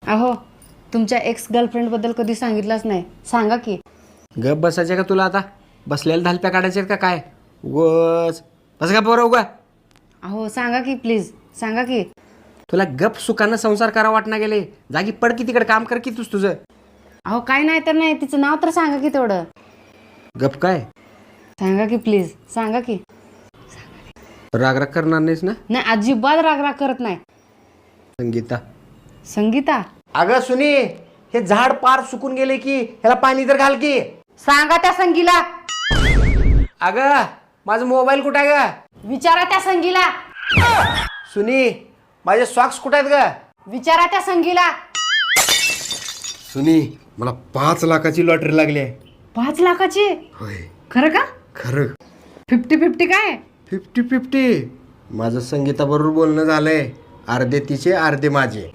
अहो तुमच्या एक्स गर्लफ्रेंडबद्दल कधी सांगितलंच नाही, सांगा की. गप बसायचे का तुला आता? बसलेल्या धालप्या काढायचे का काय? उगच बस का पोरं उगा. अहो सांगा की प्लीज, सांगा की. तुला गप सुखानं संसार करा वाटना गेले. जागी पड की तिकडे काम कर की तुझं. अहो काय नाही तर नाही, तिचं नाव तर सांगा की तेवढं. गप काय? सांगा की प्लीज, सांगा की. राग करणार नाहीस ना? नाही, अजिबात राग करत नाही. संगीता. संगीता. अगं सुनी, हे झाड पार सुकून गेले की ह्याला पाणी तर घाल की. सांगा त्या संगीला. अगं माझा मोबाईल कुठे आहे ग? विचारा त्या संगीला. सुनी, माझे सॉक्स कुठे आहेत ग? विचारा त्या संगीला. सुनी, मला 5 लाखाची लॉटरी लागली आहे. 5 लाखाची? होय. खरं का? खरं. 50-50 काय? 50-50. माझं संगीताबरोबर बोलणं झालंय. अर्धे तिचे अर्धे माझे.